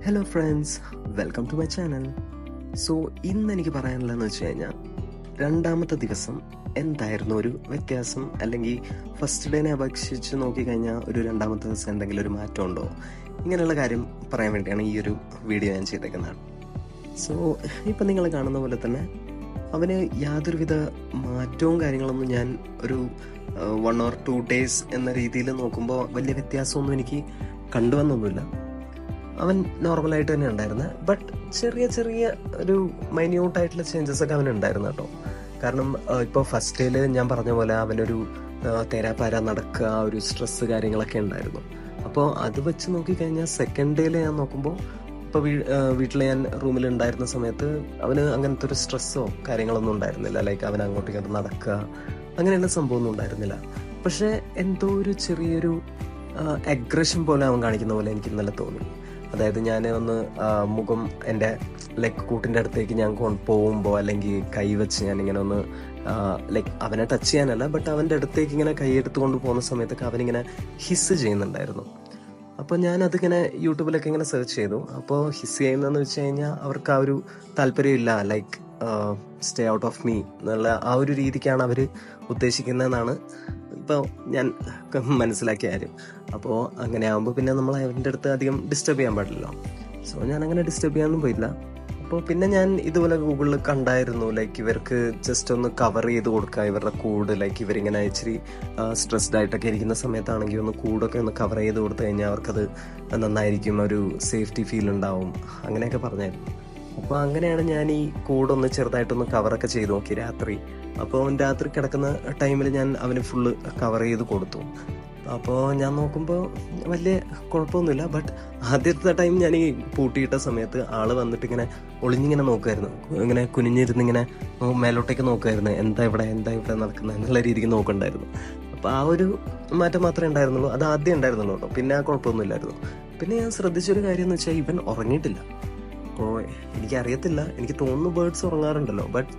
Hello friends, welcome to my channel. So ഇന്ന് എനിക്ക് പറയാനുള്ളതെന്ന് വെച്ച് കഴിഞ്ഞാൽ, രണ്ടാമത്തെ ദിവസം എന്തായിരുന്നു ഒരു വ്യത്യാസം, അല്ലെങ്കിൽ ഫസ്റ്റ് ഡേനെ അപേക്ഷിച്ച് നോക്കിക്കഴിഞ്ഞാൽ ഒരു രണ്ടാമത്തെ ദിവസം എന്തെങ്കിലും ഒരു മാറ്റം ഉണ്ടോ, ഇങ്ങനെയുള്ള കാര്യം പറയാൻ വേണ്ടിയാണ് ഈ ഒരു വീഡിയോ ഞാൻ ചെയ്തേക്കുന്നത്. സോ ഇപ്പം നിങ്ങൾ കാണുന്ന പോലെ തന്നെ അവന് യാതൊരുവിധ മാറ്റവും കാര്യങ്ങളൊന്നും ഞാൻ ഒരു 1 or 2 days എന്ന രീതിയിൽ നോക്കുമ്പോൾ വലിയ വ്യത്യാസമൊന്നും എനിക്ക് കണ്ടുവന്നൊന്നുമില്ല. അവൻ നോർമലായിട്ട് തന്നെ ഉണ്ടായിരുന്നത്. ബട്ട് ചെറിയ ചെറിയ ഒരു മൈന്യൂട്ടായിട്ടുള്ള ചേഞ്ചസ് ഒക്കെ അവനുണ്ടായിരുന്നു കേട്ടോ. കാരണം ഇപ്പോൾ ഫസ്റ്റ് ഡേയിൽ ഞാൻ പറഞ്ഞ പോലെ അവനൊരു തേരാപ്പാര നടക്കുക, ഒരു സ്ട്രെസ്സ് കാര്യങ്ങളൊക്കെ ഉണ്ടായിരുന്നു. അപ്പോൾ അത് വെച്ച് നോക്കിക്കഴിഞ്ഞാൽ സെക്കൻഡ് ഡേയിൽ ഞാൻ നോക്കുമ്പോൾ ഇപ്പോൾ വീട്ടിൽ ഞാൻ റൂമിൽ ഉണ്ടായിരുന്ന സമയത്ത് അവന് അങ്ങനത്തെ ഒരു സ്ട്രെസ്സോ കാര്യങ്ങളൊന്നും ഉണ്ടായിരുന്നില്ല. ലൈക്ക് അവൻ അങ്ങോട്ടും ഇങ്ങോട്ടും നടക്കുക അങ്ങനെയുള്ള സംഭവമൊന്നും ഉണ്ടായിരുന്നില്ല. പക്ഷേ എന്തോ ഒരു ചെറിയൊരു അഗ്രഷൻ പോലെ അവൻ കാണിക്കുന്ന പോലെ എനിക്ക് ഇന്നലെ തോന്നി. അതായത് ഞാൻ ഒന്ന് മുഖം എൻ്റെ ലൈക്ക് കൂട്ടിൻ്റെ അടുത്തേക്ക് ഞാൻ പോകുമ്പോൾ, അല്ലെങ്കിൽ കൈ വെച്ച് ഞാനിങ്ങനെ ഒന്ന് ലൈക്ക് അവനെ ടച്ച് ചെയ്യാനല്ല, ബട്ട് അവൻ്റെ അടുത്തേക്ക് ഇങ്ങനെ കൈ എടുത്തുകൊണ്ട് പോകുന്ന സമയത്തൊക്കെ അവനിങ്ങനെ ഹിസ് ചെയ്യുന്നുണ്ടായിരുന്നു. അപ്പോൾ ഞാനതിങ്ങനെ യൂട്യൂബിലൊക്കെ ഇങ്ങനെ സെർച്ച് ചെയ്തു. അപ്പോൾ ഹിസ് ചെയ്യുന്നതെന്ന് വെച്ച് കഴിഞ്ഞാൽ അവർക്ക് ആ ഒരു താല്പര്യമില്ല, like stay out of me എന്നുള്ള ആ ഒരു രീതിക്കാണ് അവർ ഉദ്ദേശിക്കുന്നതെന്നാണ് ഇപ്പോൾ ഞാൻ മനസ്സിലാക്കിയ കാര്യം. അപ്പോൾ അങ്ങനെ ആകുമ്പോൾ പിന്നെ നമ്മൾ അവൻ്റെ അടുത്ത് അധികം ഡിസ്റ്റർബ് ചെയ്യാൻ പാടില്ലല്ലോ. സോ ഞാൻ അങ്ങനെ ഡിസ്റ്റർബ് ചെയ്യാനൊന്നും പോയില്ല. അപ്പോൾ പിന്നെ ഞാൻ ഇതുപോലെ ഗൂഗിളിൽ കണ്ടായിരുന്നു, ലൈക്ക് ഇവർക്ക് ജസ്റ്റ് ഒന്ന് കവർ ചെയ്ത് കൊടുക്കുക ഇവരുടെ കൂട്. ലൈക്ക് ഇവരിങ്ങനെ ഇച്ചിരി സ്ട്രെസ്ഡ് ആയിട്ടൊക്കെ ഇരിക്കുന്ന സമയത്താണെങ്കിൽ ഒന്ന് കൂടൊക്കെ ഒന്ന് കവർ ചെയ്ത് കൊടുത്തു കഴിഞ്ഞാൽ അവർക്കത് നന്നായിരിക്കും, ഒരു സേഫ്റ്റി ഫീൽ ഉണ്ടാവും, അങ്ങനെയൊക്കെ പറഞ്ഞായിരുന്നു. അപ്പോൾ അങ്ങനെയാണ് ഞാൻ ഈ കൂടൊന്ന് ചെറുതായിട്ടൊന്ന് കവറൊക്കെ ചെയ്ത് നോക്കി രാത്രി. അപ്പോൾ അവൻ രാത്രി കിടക്കുന്ന ടൈമിൽ ഞാൻ അവന് ഫുള്ള് കവർ ചെയ്ത് കൊടുത്തു. അപ്പോൾ ഞാൻ നോക്കുമ്പോൾ വലിയ കുഴപ്പമൊന്നുമില്ല. ബട്ട് ആദ്യത്തെ ടൈം ഞാൻ ഈ പൂട്ടിയിട്ട സമയത്ത് ആള് വന്നിട്ട് ഇങ്ങനെ ഒളിഞ്ഞിങ്ങനെ നോക്കുമായിരുന്നു, ഇങ്ങനെ കുനിഞ്ഞിരുന്നിങ്ങനെ മേലോട്ടേക്ക് നോക്കുമായിരുന്നു, എന്താ ഇവിടെ നടക്കുന്നത് എന്നുള്ള രീതിക്ക് നോക്കണ്ടായിരുന്നു. അപ്പോൾ ആ ഒരു മാറ്റം മാത്രമേ ഉണ്ടായിരുന്നുള്ളൂ. അത് ആദ്യം ഉണ്ടായിരുന്നുള്ളൂ കേട്ടോ, പിന്നെ ആ കുഴപ്പമൊന്നുമില്ലായിരുന്നു. പിന്നെ ഞാൻ ശ്രദ്ധിച്ചൊരു കാര്യം എന്ന് വെച്ചാൽ ഇവൻ ഉറങ്ങിയിട്ടില്ല. അപ്പോൾ എനിക്കറിയത്തില്ല, എനിക്ക് തോന്നുന്നു ബേർഡ്സ് ഉറങ്ങാറുണ്ടല്ലോ. ബട്ട്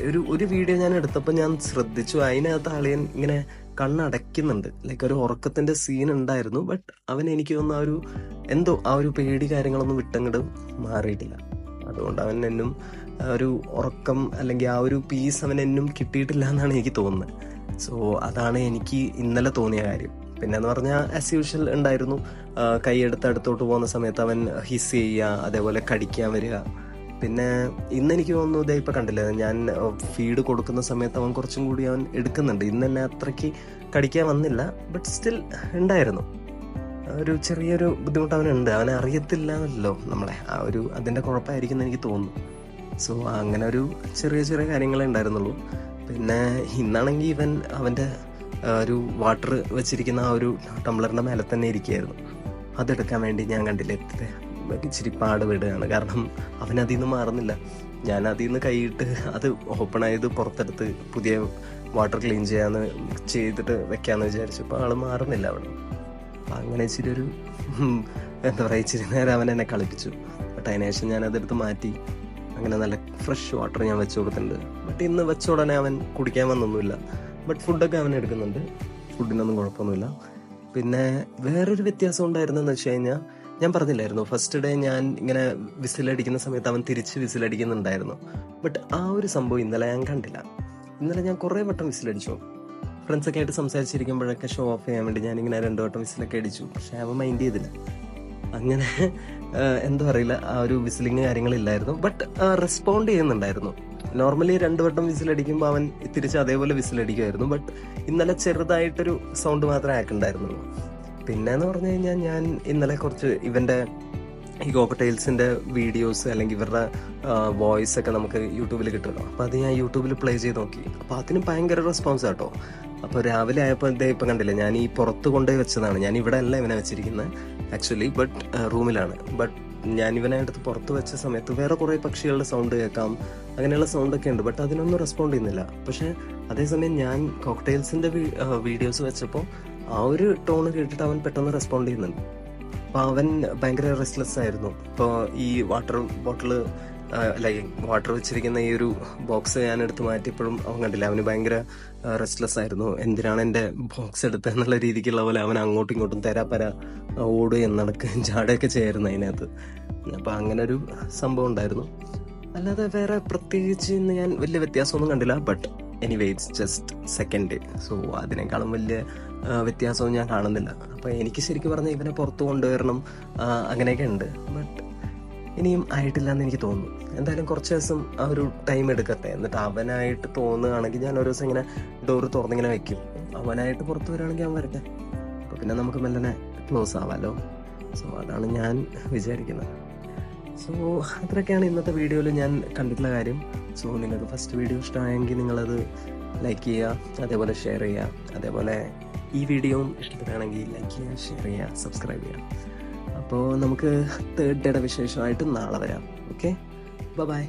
ഒരു വീഡിയോ ഞാൻ എടുത്തപ്പോൾ ഞാൻ ശ്രദ്ധിച്ചു, അതിനകത്ത് ആളിയൻ ഇങ്ങനെ കണ്ണടയ്ക്കുന്നുണ്ട്, ലൈക്ക് ഒരു ഉറക്കത്തിന്റെ സീൻ ഉണ്ടായിരുന്നു. ബട്ട് അവൻ എനിക്ക് തോന്നുന്നു ആ ഒരു പേടി കാര്യങ്ങളൊന്നും വിട്ടങ്ങോട്ട് മാറിയിട്ടില്ല. അതുകൊണ്ട് അവൻ എന്നും ഒരു ഉറക്കം അല്ലെങ്കിൽ ആ ഒരു പീസ് അവൻ എന്നും കിട്ടിയിട്ടില്ല എന്നാണ് എനിക്ക് തോന്നുന്നത്. സോ അതാണ് എനിക്ക് ഇന്നലെ തോന്നിയ കാര്യം. പിന്നെന്ന് പറഞ്ഞാൽ ആസ് യൂഷ്വൽ ഉണ്ടായിരുന്നു, കൈയെടുത്ത് അടുത്തോട്ട് പോകുന്ന സമയത്ത് അവൻ ഹിസ് ചെയ്യുക, അതേപോലെ കടിക്കാൻ വരിക. പിന്നെ ഇന്നെനിക്ക് തോന്നുന്നു, ഇതേ ഇപ്പം കണ്ടില്ലേ, ഞാൻ ഫീഡ് കൊടുക്കുന്ന സമയത്ത് അവൻ കുറച്ചും കൂടി അവൻ എടുക്കുന്നുണ്ട്. ഇന്ന് തന്നെ അത്രയ്ക്ക് കടിക്കാൻ വന്നില്ല, ബട്ട് സ്റ്റിൽ ഉണ്ടായിരുന്നു ഒരു ചെറിയൊരു ബുദ്ധിമുട്ട് അവനുണ്ട്. അവനെ അറിയത്തില്ലല്ലോ നമ്മളെ, ആ ഒരു അതിൻ്റെ കുഴപ്പമായിരിക്കും എന്ന് എനിക്ക് തോന്നുന്നു. സോ അങ്ങനെ ഒരു ചെറിയ ചെറിയ കാര്യങ്ങളേ ഉണ്ടായിരുന്നുള്ളൂ. പിന്നെ ഇന്നാണെങ്കിൽ ഇവൻ അവൻ്റെ ഒരു വാട്ടർ വെച്ചിരിക്കുന്ന ആ ഒരു ടംബ്ലറിൻ്റെ മേലെ തന്നെ ഇരിക്കുകയായിരുന്നു. അതെടുക്കാൻ വേണ്ടി ഞാൻ കണ്ടില്ലേ ഇച്ചിരി പാട് വിടുകയാണ്. കാരണം അവനതിൽ നിന്ന് മാറുന്നില്ല. ഞാൻ അതിൽ നിന്ന് കൈയിട്ട് അത് ഓപ്പൺ ആയത് പുറത്തെടുത്ത് പുതിയ വാട്ടർ ക്ലീൻ ചെയ്തിട്ട് വെക്കാമെന്ന് വിചാരിച്ചു. അപ്പോൾ ആൾ മാറുന്നില്ല അവിടെ. അപ്പം അങ്ങനെ ഇച്ചിരി ഒരു എന്താ പറയുക, ഇച്ചിരി നേരം അവൻ എന്നെ കളിപ്പിച്ചു. ബട്ട് അതിനുശേഷം ഞാൻ അതെടുത്ത് മാറ്റി അങ്ങനെ നല്ല ഫ്രഷ് വാട്ടർ ഞാൻ വെച്ച് കൊടുത്തിട്ടുണ്ട്. ബട്ട് ഇന്ന് വെച്ച ഉടനെ അവൻ കുടിക്കാൻ വന്നൊന്നുമില്ല. ബട്ട് ഫുഡൊക്കെ അവൻ എടുക്കുന്നുണ്ട്, ഫുഡിനൊന്നും കുഴപ്പമൊന്നുമില്ല. പിന്നെ വേറൊരു വ്യത്യാസം ഉണ്ടായിരുന്നെന്ന് വെച്ച് കഴിഞ്ഞാൽ, ഞാൻ പറഞ്ഞില്ലായിരുന്നു ഫസ്റ്റ് ഡേ ഞാൻ ഇങ്ങനെ വിസിലടിക്കുന്ന സമയത്ത് അവൻ തിരിച്ച് വിസിലടിക്കുന്നുണ്ടായിരുന്നു. ബട്ട് ആ ഒരു സംഭവം ഇന്നലെ ഞാൻ കണ്ടില്ല. ഇന്നലെ ഞാൻ കുറേ വട്ടം വിസിലടിച്ചു. ഫ്രണ്ട്സൊക്കെ ആയിട്ട് സംസാരിച്ചിരിക്കുമ്പോഴൊക്കെ ഷോ ഓഫ് ചെയ്യാൻ വേണ്ടി ഞാനിങ്ങനെ 2 വട്ടം വിസിലൊക്കെ അടിച്ചു. പക്ഷെ അവൻ മൈൻഡ് ചെയ്തില്ല. അങ്ങനെ എന്താ പറയില്ല, ആ ഒരു വിസിലിങ് കാര്യങ്ങളില്ലായിരുന്നു. ബട്ട് റെസ്പോണ്ട് ചെയ്യുന്നുണ്ടായിരുന്നു. നോർമലി 2 വട്ടം വിസിലടിക്കുമ്പോൾ അവൻ തിരിച്ച് അതേപോലെ വിസിലടിക്കുമായിരുന്നു. ബട്ട് ഇന്നലെ ചെറുതായിട്ടൊരു സൗണ്ട് മാത്രമേ ആക്കുണ്ടായിരുന്നുള്ളൂ. പിന്നെന്ന് പറഞ്ഞു കഴിഞ്ഞാൽ, ഞാൻ ഇന്നലെ കുറച്ച് ഇവൻ്റെ ഈ കോക്കറ്റെയിൽസിൻ്റെ വീഡിയോസ് അല്ലെങ്കിൽ ഇവരുടെ വോയിസ് ഒക്കെ നമുക്ക് യൂട്യൂബിൽ കിട്ടുമല്ലോ. അപ്പോൾ അത് ഞാൻ യൂട്യൂബിൽ പ്ലേ ചെയ്ത് നോക്കി. അപ്പോൾ അതിന് ഭയങ്കര റെസ്പോൺസ് കേട്ടോ. അപ്പോൾ രാവിലെ ആയപ്പോൾ ഇപ്പം കണ്ടില്ലേ, ഞാൻ ഈ പുറത്ത് കൊണ്ടുപോയി വെച്ചതാണ്. ഞാൻ ഇവിടെ അല്ല ഇവനെ വെച്ചിരിക്കുന്നത് ആക്ച്വലി, ബട്ട് റൂമിലാണ്. ബട്ട് ഞാൻ ഇവനെ എടുത്ത് പുറത്ത് വെച്ച സമയത്ത് വേറെ കുറേ പക്ഷികളുടെ സൗണ്ട് കേൾക്കാം, അങ്ങനെയുള്ള സൗണ്ടൊക്കെ ഉണ്ട്. ബട്ട് അതിനൊന്നും റെസ്പോണ്ട് ചെയ്യുന്നില്ല. പക്ഷേ അതേസമയം ഞാൻ കോക്ടെയിൽസിൻ്റെ വീഡിയോസ് വെച്ചപ്പോൾ ആ ഒരു ടോണ് കേട്ടിട്ട് അവൻ പെട്ടെന്ന് റെസ്പോണ്ട് ചെയ്യുന്നുണ്ട്. അപ്പോൾ അവൻ ഭയങ്കര റെസ്റ്റ്ലെസ് ആയിരുന്നു. ഇപ്പോൾ ഈ വാട്ടർ ബോട്ടിൽ ലൈക്ക് വാട്ടർ വെച്ചിരിക്കുന്ന ഈ ഒരു ബോക്സ് ഞാൻ എടുത്ത് മാറ്റിയപ്പോഴും അവൻ കണ്ടില്ല, അവന് ഭയങ്കര റെസ്റ്റ്ലെസ് ആയിരുന്നു. എന്തിനാണ് എൻ്റെ ബോക്സ് എടുത്തത് എന്നുള്ള രീതിക്കുള്ള പോലെ അവൻ അങ്ങോട്ടും ഇങ്ങോട്ടും തരാപ്പര ഓടുകയും നടക്കുകയും ചാടുകയൊക്കെ ചെയ്യായിരുന്നു അതിനകത്ത്. അപ്പം അങ്ങനെ ഒരു സംഭവം ഉണ്ടായിരുന്നു. അല്ലാതെ വേറെ പ്രത്യേകിച്ച് ഇന്ന് ഞാൻ വലിയ വ്യത്യാസമൊന്നും കണ്ടില്ല. But anyway it's just second day, so അതിനേക്കാളും വലിയ വ്യത്യാസവും ഞാൻ കാണുന്നില്ല. അപ്പോൾ എനിക്ക് ശരിക്കും പറഞ്ഞാൽ ഇവനെ പുറത്ത് കൊണ്ടുവരണം അങ്ങനെയൊക്കെ ഉണ്ട്. ബട്ട് ഇനിയും ആയിട്ടില്ല എന്ന് എനിക്ക് തോന്നുന്നു. എന്തായാലും കുറച്ച് ദിവസം ആ ഒരു ടൈം എടുക്കട്ടെ. എന്നിട്ട് അവനായിട്ട് തോന്നുകയാണെങ്കിൽ ഞാൻ ഒരു ദിവസം ഇങ്ങനെ ഡോറ് തുറന്നിങ്ങനെ വെക്കും. അവനായിട്ട് പുറത്ത് വരികയാണെങ്കിൽ അവൻ വരട്ടെ, അപ്പോൾ പിന്നെ നമുക്ക് മെല്ലനെ ക്ലോസ് ആവാമല്ലോ. സോ അതാണ് ഞാൻ വിചാരിക്കുന്നത്. സോ അത്രയൊക്കെയാണ് ഇന്നത്തെ വീഡിയോയിൽ ഞാൻ കണ്ടിട്ടുള്ള കാര്യം. സോ നിങ്ങൾക്ക് ഫസ്റ്റ് വീഡിയോ ഇഷ്ടമായെങ്കിൽ നിങ്ങളത് ലൈക്ക് ചെയ്യുക, അതേപോലെ ഷെയർ ചെയ്യുക. അതേപോലെ ഈ വീഡിയോയും ഇഷ്ടപ്പെടുകയാണെങ്കിൽ ലൈക്ക് ചെയ്യുക, ഷെയർ ചെയ്യുക, സബ്സ്ക്രൈബ് ചെയ്യുക. അപ്പോൾ നമുക്ക് തേർഡ് ഡേയുടെ വിശേഷമായിട്ട് നാളെ വരാം. Okay, by.